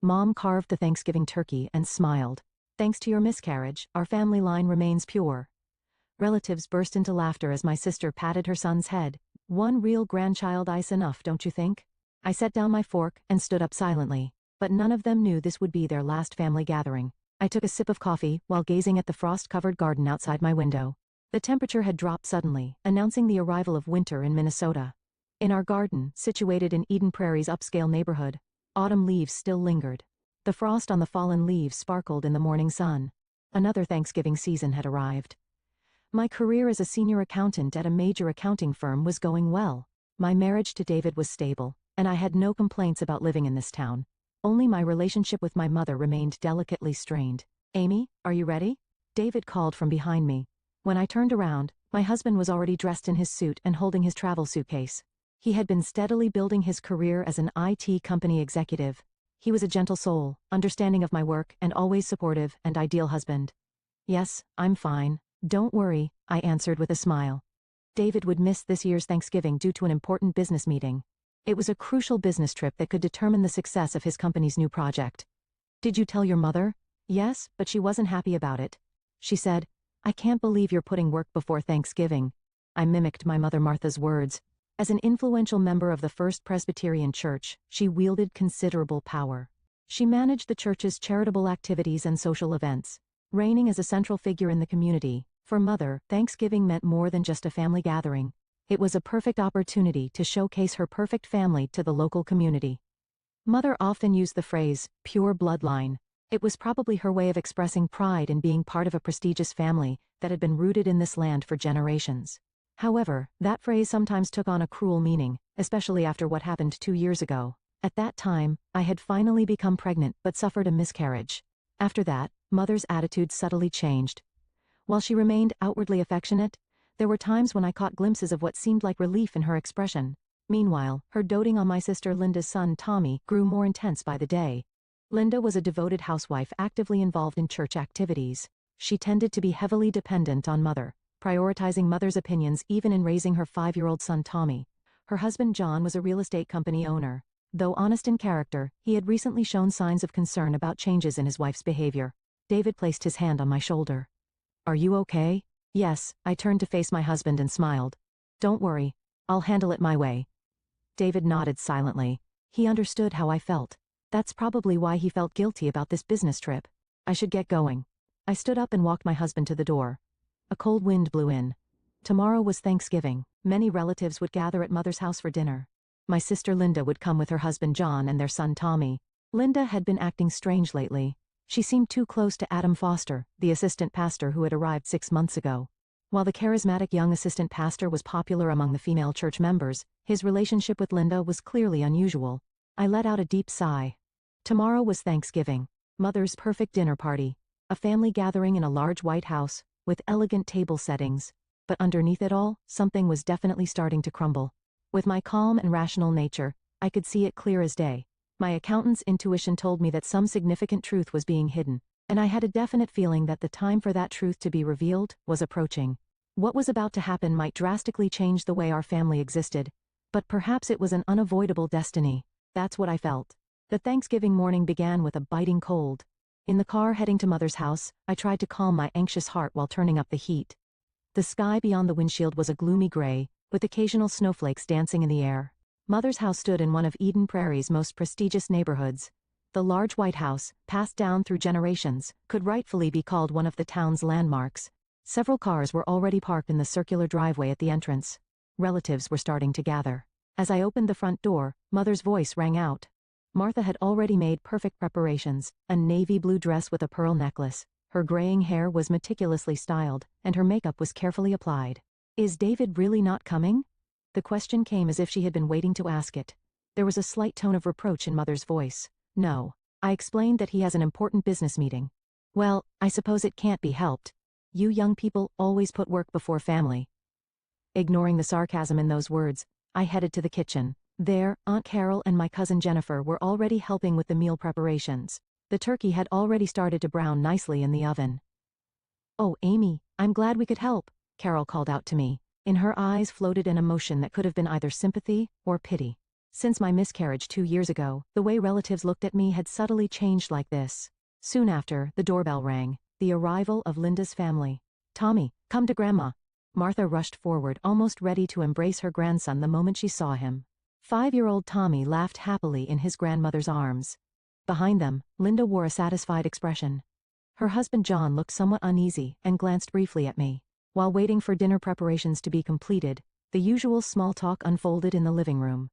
Mom carved the Thanksgiving turkey and smiled. Thanks to your miscarriage, our family line remains pure. Relatives burst into laughter as my sister patted her son's head. One real grandchild ice enough, don't you think? I set down my fork and stood up silently. But none of them knew this would be their last family gathering. I took a sip of coffee while gazing at the frost-covered garden outside my window. The temperature had dropped suddenly, announcing the arrival of winter in Minnesota. In our garden, situated in Eden Prairie's upscale neighborhood, autumn leaves still lingered. The frost on the fallen leaves sparkled in the morning sun. Another Thanksgiving season had arrived. My career as a senior accountant at a major accounting firm was going well. My marriage to David was stable, and I had no complaints about living in this town. Only my relationship with my mother remained delicately strained. Amy, are you ready? David called from behind me. When I turned around, my husband was already dressed in his suit and holding his travel suitcase. He had been steadily building his career as an IT company executive. He was a gentle soul, understanding of my work and always supportive and ideal husband. Yes, I'm fine. Don't worry, I answered with a smile. David would miss this year's Thanksgiving due to an important business meeting. It was a crucial business trip that could determine the success of his company's new project. Did you tell your mother? Yes, but she wasn't happy about it. She said, I can't believe you're putting work before Thanksgiving. I mimicked my mother Martha's words. As an influential member of the First Presbyterian Church, she wielded considerable power. She managed the church's charitable activities and social events. Reigning as a central figure in the community, for Mother, Thanksgiving meant more than just a family gathering. It was a perfect opportunity to showcase her perfect family to the local community. Mother often used the phrase, pure bloodline. It was probably her way of expressing pride in being part of a prestigious family that had been rooted in this land for generations. However, that phrase sometimes took on a cruel meaning, especially after what happened 2 years ago. At that time, I had finally become pregnant but suffered a miscarriage. After that, Mother's attitude subtly changed. While she remained outwardly affectionate, there were times when I caught glimpses of what seemed like relief in her expression. Meanwhile, her doting on my sister Linda's son Tommy grew more intense by the day. Linda was a devoted housewife actively involved in church activities. She tended to be heavily dependent on Mother, prioritizing Mother's opinions even in raising her 5-year-old son Tommy. Her husband John was a real estate company owner. Though honest in character, he had recently shown signs of concern about changes in his wife's behavior. David placed his hand on my shoulder. Are you okay? Yes, I turned to face my husband and smiled. Don't worry, I'll handle it my way. David nodded silently. He understood how I felt. That's probably why he felt guilty about this business trip. I should get going. I stood up and walked my husband to the door. A cold wind blew in. Tomorrow was Thanksgiving. Many relatives would gather at Mother's house for dinner. My sister Linda would come with her husband John and their son Tommy. Linda had been acting strange lately. She seemed too close to Adam Foster, the assistant pastor who had arrived 6 months ago. While the charismatic young assistant pastor was popular among the female church members, his relationship with Linda was clearly unusual. I let out a deep sigh. Tomorrow was Thanksgiving, Mother's perfect dinner party, a family gathering in a large white house, with elegant table settings. But underneath it all, something was definitely starting to crumble. With my calm and rational nature, I could see it clear as day. My accountant's intuition told me that some significant truth was being hidden, and I had a definite feeling that the time for that truth to be revealed was approaching. What was about to happen might drastically change the way our family existed, but perhaps it was an unavoidable destiny. That's what I felt. The Thanksgiving morning began with a biting cold. In the car heading to Mother's house, I tried to calm my anxious heart while turning up the heat. The sky beyond the windshield was a gloomy gray, with occasional snowflakes dancing in the air. Mother's house stood in one of Eden Prairie's most prestigious neighborhoods. The large white house, passed down through generations, could rightfully be called one of the town's landmarks. Several cars were already parked in the circular driveway at the entrance. Relatives were starting to gather. As I opened the front door, Mother's voice rang out. Martha had already made perfect preparations, a navy blue dress with a pearl necklace. Her graying hair was meticulously styled, and her makeup was carefully applied. Is David really not coming? The question came as if she had been waiting to ask it. There was a slight tone of reproach in Mother's voice. No. I explained that he has an important business meeting. Well, I suppose it can't be helped. You young people always put work before family. Ignoring the sarcasm in those words, I headed to the kitchen. There, Aunt Carol and my cousin Jennifer were already helping with the meal preparations. The turkey had already started to brown nicely in the oven. Oh, Amy, I'm glad we could help, Carol called out to me. In her eyes floated an emotion that could have been either sympathy or pity. Since my miscarriage 2 years ago, the way relatives looked at me had subtly changed like this. Soon after, the doorbell rang, the arrival of Linda's family. "Tommy, come to Grandma." Martha rushed forward, almost ready to embrace her grandson the moment she saw him. 5-year-old Tommy laughed happily in his grandmother's arms. Behind them, Linda wore a satisfied expression. Her husband John looked somewhat uneasy and glanced briefly at me. While waiting for dinner preparations to be completed, the usual small talk unfolded in the living room.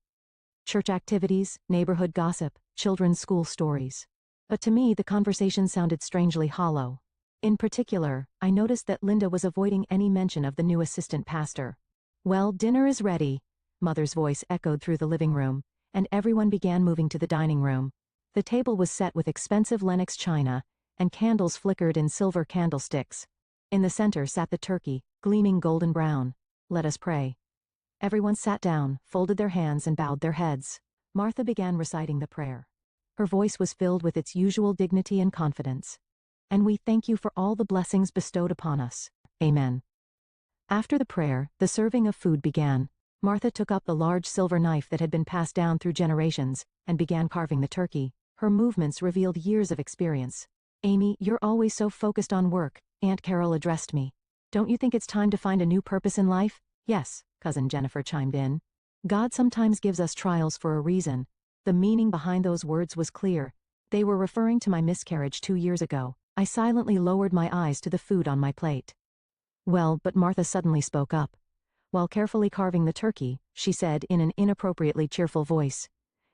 Church activities, neighborhood gossip, children's school stories. But to me the conversation sounded strangely hollow. In particular, I noticed that Linda was avoiding any mention of the new assistant pastor. "Well, dinner is ready," Mother's voice echoed through the living room, and everyone began moving to the dining room. The table was set with expensive Lenox china, and candles flickered in silver candlesticks. In the center sat the turkey, gleaming golden brown. "Let us pray." Everyone sat down, folded their hands and bowed their heads. Martha began reciting the prayer. Her voice was filled with its usual dignity and confidence. "And we thank you for all the blessings bestowed upon us. Amen." After the prayer, the serving of food began. Martha took up the large silver knife that had been passed down through generations, and began carving the turkey. Her movements revealed years of experience. "Amy, you're always so focused on work," Aunt Carol addressed me. "Don't you think it's time to find a new purpose in life?" "Yes," Cousin Jennifer chimed in. "God sometimes gives us trials for a reason." The meaning behind those words was clear. They were referring to my miscarriage 2 years ago. I silently lowered my eyes to the food on my plate. "Well," but Martha suddenly spoke up. While carefully carving the turkey, she said in an inappropriately cheerful voice,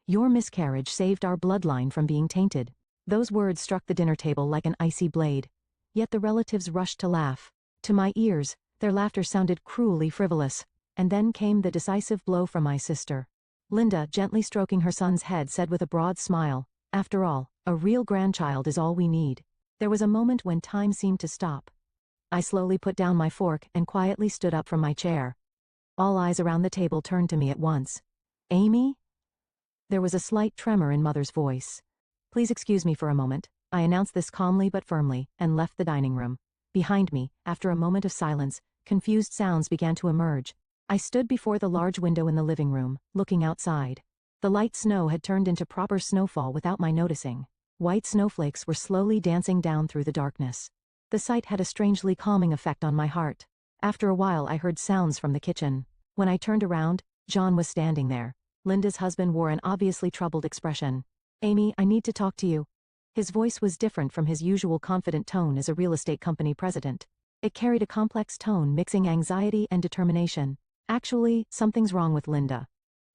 "Your miscarriage saved our bloodline from being tainted." Those words struck the dinner table like an icy blade. Yet the relatives rushed to laugh. To my ears, their laughter sounded cruelly frivolous. And then came the decisive blow from my sister. Linda, gently stroking her son's head, said with a broad smile, "After all, a real grandchild is all we need." There was a moment when time seemed to stop. I slowly put down my fork and quietly stood up from my chair. All eyes around the table turned to me at once. "Amy?" There was a slight tremor in Mother's voice. "Please excuse me for a moment," I announced this calmly but firmly, and left the dining room. Behind me, after a moment of silence, confused sounds began to emerge. I stood before the large window in the living room, looking outside. The light snow had turned into proper snowfall without my noticing. White snowflakes were slowly dancing down through the darkness. The sight had a strangely calming effect on my heart. After a while I heard sounds from the kitchen. When I turned around, John was standing there. Linda's husband wore an obviously troubled expression. "Amy, I need to talk to you." His voice was different from his usual confident tone as a real estate company president. It carried a complex tone mixing anxiety and determination. "Actually, something's wrong with Linda."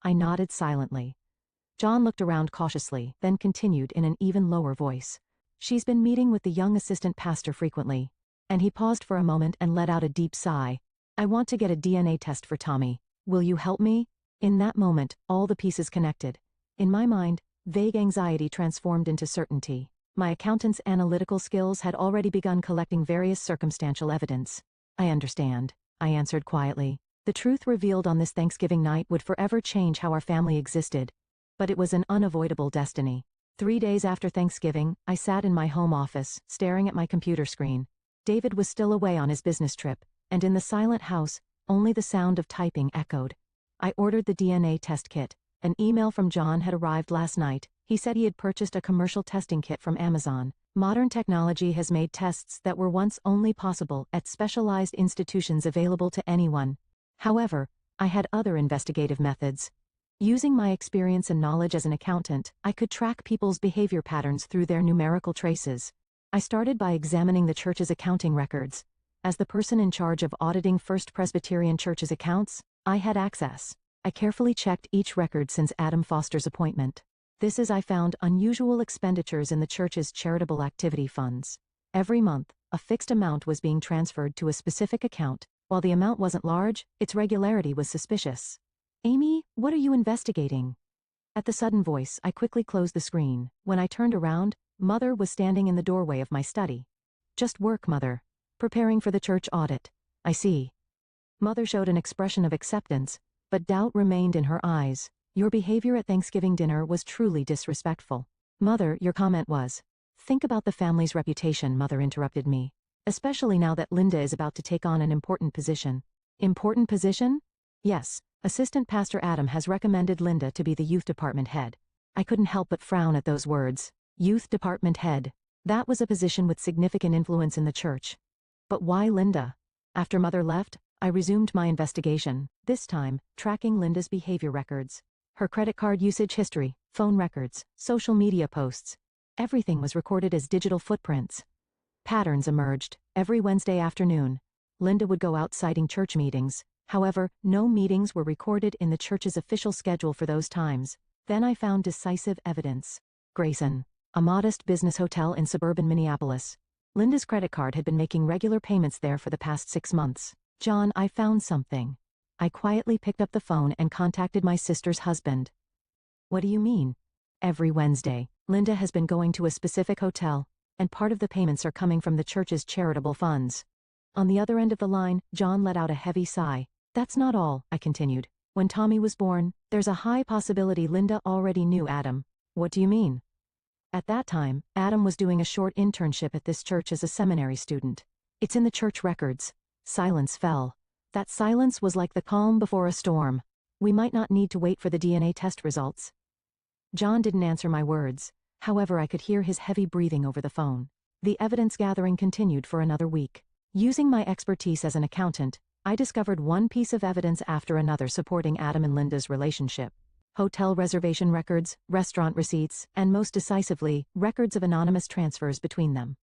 I nodded silently. John looked around cautiously, then continued in an even lower voice. "She's been meeting with the young assistant pastor frequently." And he paused for a moment and let out a deep sigh. "I want to get a DNA test for Tommy. Will you help me?" In that moment, all the pieces connected. In my mind, vague anxiety transformed into certainty. My accountant's analytical skills had already begun collecting various circumstantial evidence. "I understand," I answered quietly. The truth revealed on this Thanksgiving night would forever change how our family existed. But it was an unavoidable destiny. 3 days after Thanksgiving, I sat in my home office, staring at my computer screen. David was still away on his business trip, and in the silent house, only the sound of typing echoed. I ordered the DNA test kit. An email from John had arrived last night. He said he had purchased a commercial testing kit from Amazon. Modern technology has made tests that were once only possible at specialized institutions available to anyone. However, I had other investigative methods. Using my experience and knowledge as an accountant, I could track people's behavior patterns through their numerical traces. I started by examining the church's accounting records. As the person in charge of auditing First Presbyterian Church's accounts, I had access. I carefully checked each record since Adam Foster's appointment. This is I found unusual expenditures in the church's charitable activity funds. Every month, a fixed amount was being transferred to a specific account. While the amount wasn't large, its regularity was suspicious. "Amy, what are you investigating?" At the sudden voice, I quickly closed the screen. When I turned around, Mother was standing in the doorway of my study. "Just work, Mother. Preparing for the church audit." "I see." Mother showed an expression of acceptance, but doubt remained in her eyes. "Your behavior at Thanksgiving dinner was truly disrespectful." "Mother, your comment was." "Think about the family's reputation," Mother interrupted me. "Especially now that Linda is about to take on an important position." "Important position?" Yes, Assistant Pastor Adam has recommended Linda to be the youth department head. I couldn't help but frown at those words. Youth department head. That was a position with significant influence in the church. But why Linda? After Mother left, I resumed my investigation, this time, tracking Linda's behavior records. Her credit card usage history, phone records, social media posts. Everything was recorded as digital footprints. Patterns emerged. Every Wednesday afternoon, Linda would go out citing church meetings. However, no meetings were recorded in the church's official schedule for those times. Then I found decisive evidence. Grayson, a modest business hotel in suburban Minneapolis. Linda's credit card had been making regular payments there for the past 6 months. John, I found something. I quietly picked up the phone and contacted my sister's husband. What do you mean? Every Wednesday, Linda has been going to a specific hotel, and part of the payments are coming from the church's charitable funds. On the other end of the line, John let out a heavy sigh. That's not all, I continued. When Tommy was born, there's a high possibility Linda already knew Adam. What do you mean? At that time, Adam was doing a short internship at this church as a seminary student. It's in the church records. Silence fell. That silence was like the calm before a storm. We might not need to wait for the DNA test results. John didn't answer my words. However, I could hear his heavy breathing over the phone. The evidence gathering continued for another week. Using my expertise as an accountant, I discovered one piece of evidence after another supporting Adam and Linda's relationship. Hotel reservation records, restaurant receipts, and most decisively, records of anonymous transfers between them.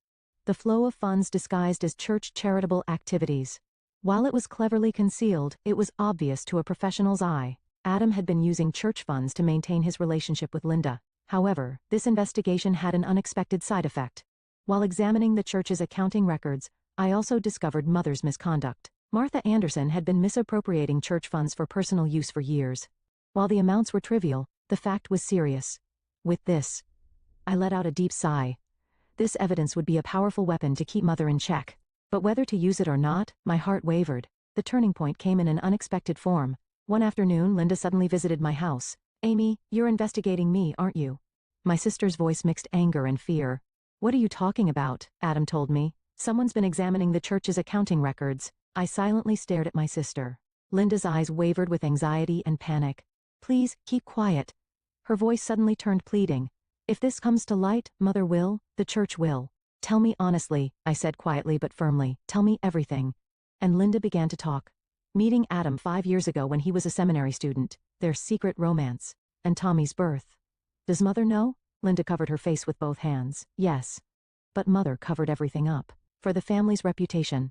The flow of funds disguised as church charitable activities. While it was cleverly concealed, it was obvious to a professional's eye. Adam had been using church funds to maintain his relationship with Linda. However, this investigation had an unexpected side effect. While examining the church's accounting records, I also discovered Mother's misconduct. Martha Anderson had been misappropriating church funds for personal use for years. While the amounts were trivial, the fact was serious. With this, I let out a deep sigh. This evidence would be a powerful weapon to keep Mother in check. But whether to use it or not, my heart wavered. The turning point came in an unexpected form. One afternoon, Linda suddenly visited my house. Amy, you're investigating me, aren't you? My sister's voice mixed anger and fear. What are you talking about? Adam told me. Someone's been examining the church's accounting records. I silently stared at my sister. Linda's eyes wavered with anxiety and panic. Please, keep quiet. Her voice suddenly turned pleading. If this comes to light, Mother will, the church will. Tell me honestly, I said quietly but firmly. Tell me everything. And Linda began to talk. Meeting Adam 5 years ago when he was a seminary student, their secret romance, and Tommy's birth. Does Mother know? Linda covered her face with both hands. Yes. But Mother covered everything up. For the family's reputation.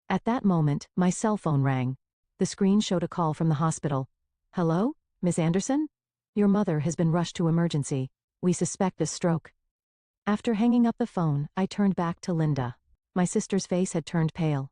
At that moment, my cell phone rang. The screen showed a call from the hospital. Hello, Miss Anderson? Your mother has been rushed to emergency. We suspect a stroke. After hanging up the phone, I turned back to Linda. My sister's face had turned pale.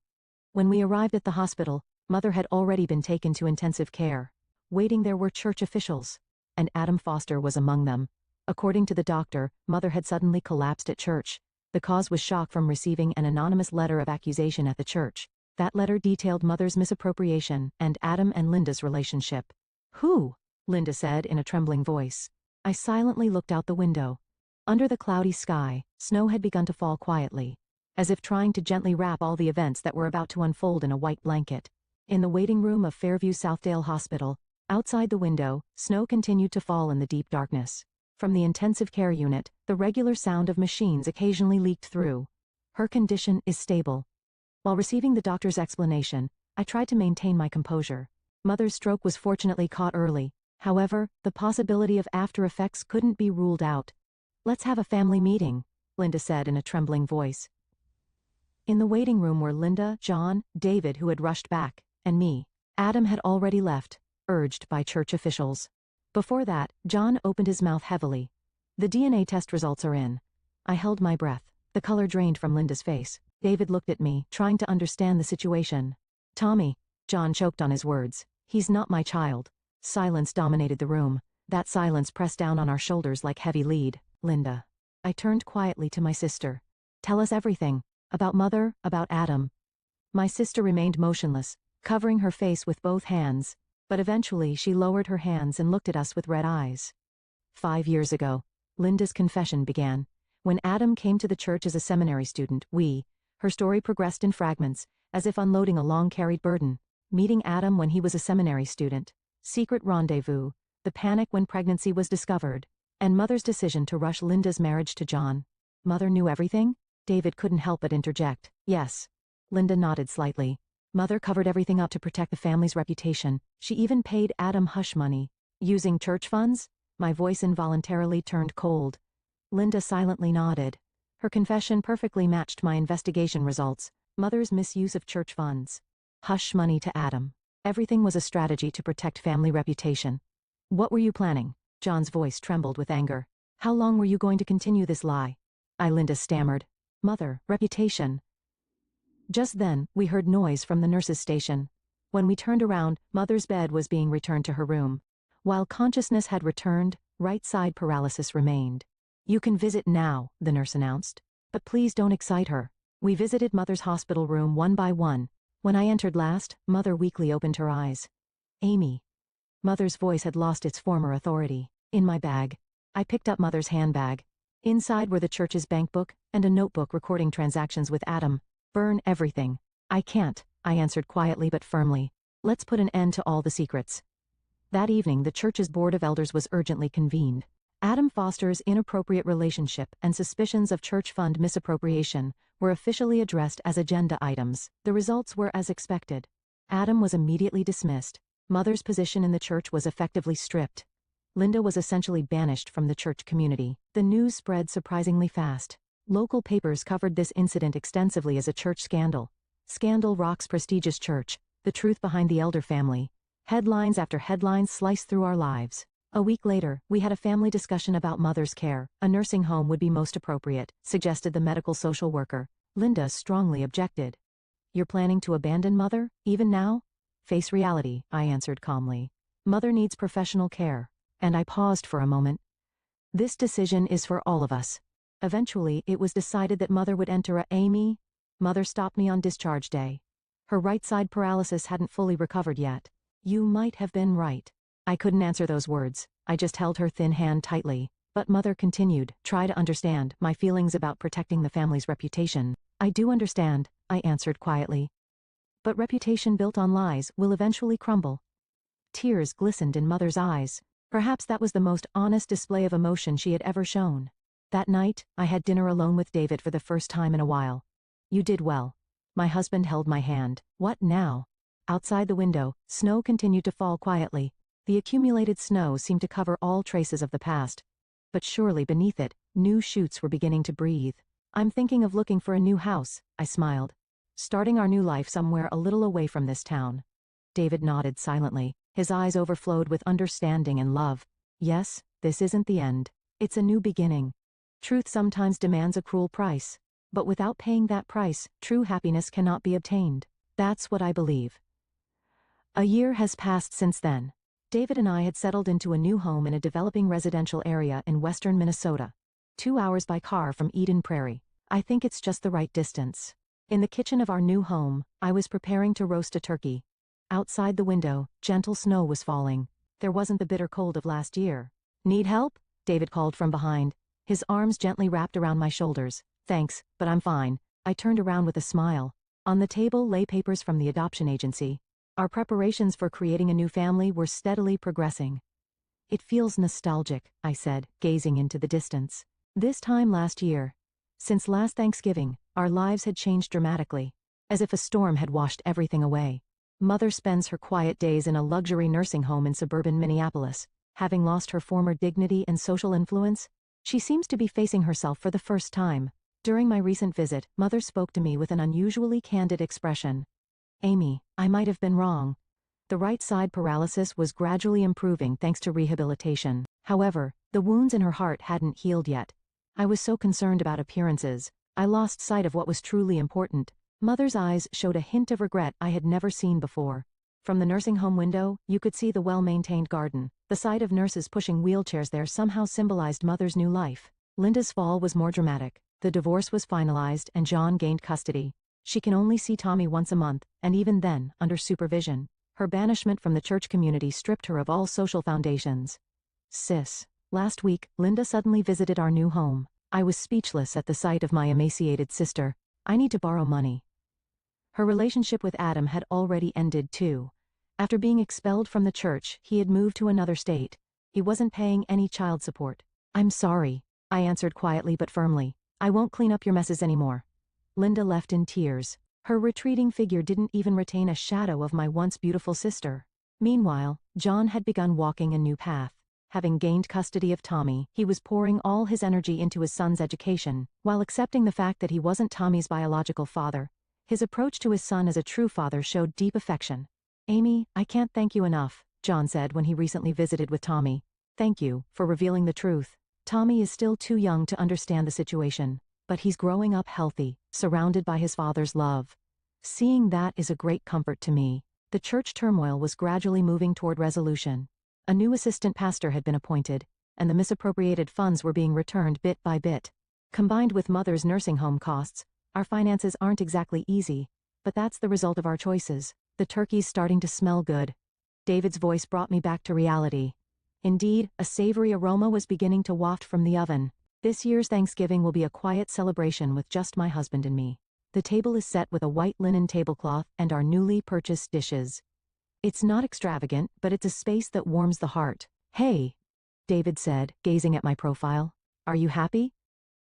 When we arrived at the hospital, Mother had already been taken to intensive care. Waiting there were church officials, and Adam Foster was among them. According to the doctor, Mother had suddenly collapsed at church. The cause was shock from receiving an anonymous letter of accusation at the church. That letter detailed Mother's misappropriation and Adam and Linda's relationship. Who? Linda said in a trembling voice. I silently looked out the window. Under the cloudy sky, snow had begun to fall quietly, as if trying to gently wrap all the events that were about to unfold in a white blanket. In the waiting room of Fairview Southdale Hospital, outside the window, snow continued to fall in the deep darkness. From the intensive care unit, the regular sound of machines occasionally leaked through. Her condition is stable. While receiving the doctor's explanation, I tried to maintain my composure. Mother's stroke was fortunately caught early. However, the possibility of after effects couldn't be ruled out. Let's have a family meeting, Linda said in a trembling voice. In the waiting room were Linda, John, David who had rushed back, and me. Adam had already left, urged by church officials. Before that, John opened his mouth heavily. The DNA test results are in. I held my breath. The color drained from Linda's face. David looked at me, trying to understand the situation. Tommy, John choked on his words. He's not my child. Silence dominated the room. That silence pressed down on our shoulders like heavy lead. Linda. I turned quietly to my sister. Tell us everything. About Mother, about Adam. My sister remained motionless, covering her face with both hands, but eventually she lowered her hands and looked at us with red eyes. 5 years ago, Linda's confession began. When Adam came to the church as a seminary student, her story progressed in fragments, as if unloading a long-carried burden. Meeting Adam when he was a seminary student. Secret rendezvous. The panic when pregnancy was discovered. And Mother's decision to rush Linda's marriage to John. Mother knew everything? David couldn't help but interject. Yes. Linda nodded slightly. Mother covered everything up to protect the family's reputation. She even paid Adam hush money. Using church funds? My voice involuntarily turned cold. Linda silently nodded. Her confession perfectly matched my investigation results. Mother's misuse of church funds. Hush money to Adam. Everything was a strategy to protect family reputation. What were you planning? John's voice trembled with anger. How long were you going to continue this lie? Linda stammered. Mother, reputation. Just then, we heard noise from the nurse's station. When we turned around, Mother's bed was being returned to her room. While consciousness had returned, right side paralysis remained. You can visit now, the nurse announced. But please don't excite her. We visited Mother's hospital room one by one. When I entered last, Mother weakly opened her eyes. Amy. Mother's voice had lost its former authority. In my bag. I picked up Mother's handbag. Inside were the church's bankbook and a notebook recording transactions with Adam. Burn everything. I can't, I answered quietly but firmly. Let's put an end to all the secrets. That evening the church's board of elders was urgently convened. Adam Foster's inappropriate relationship and suspicions of church fund misappropriation were officially addressed as agenda items. The results were as expected. Adam was immediately dismissed. Mother's position in the church was effectively stripped. Linda was essentially banished from the church community. The news spread surprisingly fast. Local papers covered this incident extensively as a church scandal. Scandal rocks prestigious church. The truth behind the elder family. Headlines after headlines sliced through our lives. A week later, we had a family discussion about Mother's care. A nursing home would be most appropriate, suggested the medical social worker. Linda strongly objected. You're planning to abandon Mother, even now? Face reality, I answered calmly. Mother needs professional care. And I paused for a moment. This decision is for all of us. Eventually, it was decided that Mother would enter Amy. Mother stopped me on discharge day. Her right side paralysis hadn't fully recovered yet. You might have been right. I couldn't answer those words. I just held her thin hand tightly. But Mother continued, try to understand my feelings about protecting the family's reputation. I do understand, I answered quietly. But reputation built on lies will eventually crumble. Tears glistened in Mother's eyes. Perhaps that was the most honest display of emotion she had ever shown. That night, I had dinner alone with David for the first time in a while. You did well. My husband held my hand. What now? Outside the window, snow continued to fall quietly. The accumulated snow seemed to cover all traces of the past. But surely beneath it, new shoots were beginning to breathe. I'm thinking of looking for a new house, I smiled. Starting our new life somewhere a little away from this town. David nodded silently. His eyes overflowed with understanding and love. Yes, this isn't the end. It's a new beginning. Truth sometimes demands a cruel price. But without paying that price, true happiness cannot be obtained. That's what I believe. A year has passed since then. David and I had settled into a new home in a developing residential area in western Minnesota. 2 hours by car from Eden Prairie. I think it's just the right distance. In the kitchen of our new home, I was preparing to roast a turkey. Outside the window, gentle snow was falling. There wasn't the bitter cold of last year. Need help? David called from behind. His arms gently wrapped around my shoulders. Thanks, but I'm fine. I turned around with a smile. On the table lay papers from the adoption agency. Our preparations for creating a new family were steadily progressing. It feels nostalgic, I said, gazing into the distance. This time last year. Since last Thanksgiving, our lives had changed dramatically. As if a storm had washed everything away. Mother spends her quiet days in a luxury nursing home in suburban Minneapolis. Having lost her former dignity and social influence, she seems to be facing herself for the first time. During my recent visit, Mother spoke to me with an unusually candid expression. Amy, I might have been wrong. The right side paralysis was gradually improving thanks to rehabilitation. However, the wounds in her heart hadn't healed yet. I was so concerned about appearances, I lost sight of what was truly important. Mother's eyes showed a hint of regret I had never seen before. From the nursing home window, you could see the well-maintained garden. The sight of nurses pushing wheelchairs there somehow symbolized Mother's new life. Linda's fall was more dramatic. The divorce was finalized and John gained custody. She can only see Tommy once a month, and even then, under supervision. Her banishment from the church community stripped her of all social foundations. Sis. Last week, Linda suddenly visited our new home. I was speechless at the sight of my emaciated sister. I need to borrow money. Her relationship with Adam had already ended too. After being expelled from the church, he had moved to another state. He wasn't paying any child support. "I'm sorry," I answered quietly but firmly. "I won't clean up your messes anymore." Linda left in tears. Her retreating figure didn't even retain a shadow of my once beautiful sister. Meanwhile, John had begun walking a new path. Having gained custody of Tommy, he was pouring all his energy into his son's education, while accepting the fact that he wasn't Tommy's biological father. His approach to his son as a true father showed deep affection. "Amy, I can't thank you enough," John said when he recently visited with Tommy. "Thank you for revealing the truth. Tommy is still too young to understand the situation, but he's growing up healthy, surrounded by his father's love. Seeing that is a great comfort to me." The church turmoil was gradually moving toward resolution. A new assistant pastor had been appointed, and the misappropriated funds were being returned bit by bit. Combined with Mother's nursing home costs, our finances aren't exactly easy, but that's the result of our choices. "The turkey's starting to smell good." David's voice brought me back to reality. Indeed, a savory aroma was beginning to waft from the oven. "This year's Thanksgiving will be a quiet celebration with just my husband and me. The table is set with a white linen tablecloth and our newly purchased dishes. It's not extravagant, but it's a space that warms the heart." "Hey," David said, gazing at my profile. "Are you happy?"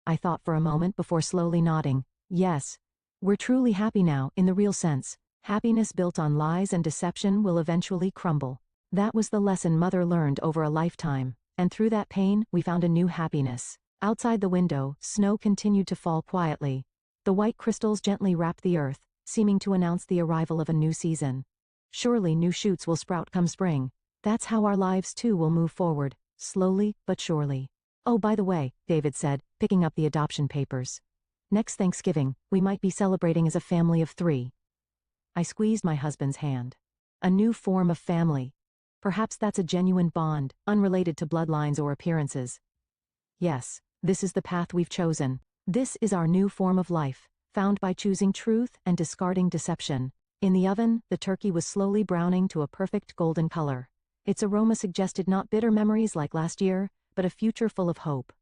I thought for a moment before slowly nodding. "Yes. We're truly happy now, in the real sense. Happiness built on lies and deception will eventually crumble." That was the lesson Mother learned over a lifetime, and through that pain, we found a new happiness. Outside the window, snow continued to fall quietly. The white crystals gently wrapped the earth, seeming to announce the arrival of a new season. Surely new shoots will sprout come spring. That's how our lives too will move forward, slowly but surely. "Oh, by the way," David said, picking up the adoption papers. "Next Thanksgiving, we might be celebrating as a family of 3. I squeezed my husband's hand. "A new form of family. Perhaps that's a genuine bond, unrelated to bloodlines or appearances." "Yes, this is the path we've chosen. This is our new form of life, found by choosing truth and discarding deception." In the oven, the turkey was slowly browning to a perfect golden color. Its aroma suggested not bitter memories like last year, but a future full of hope.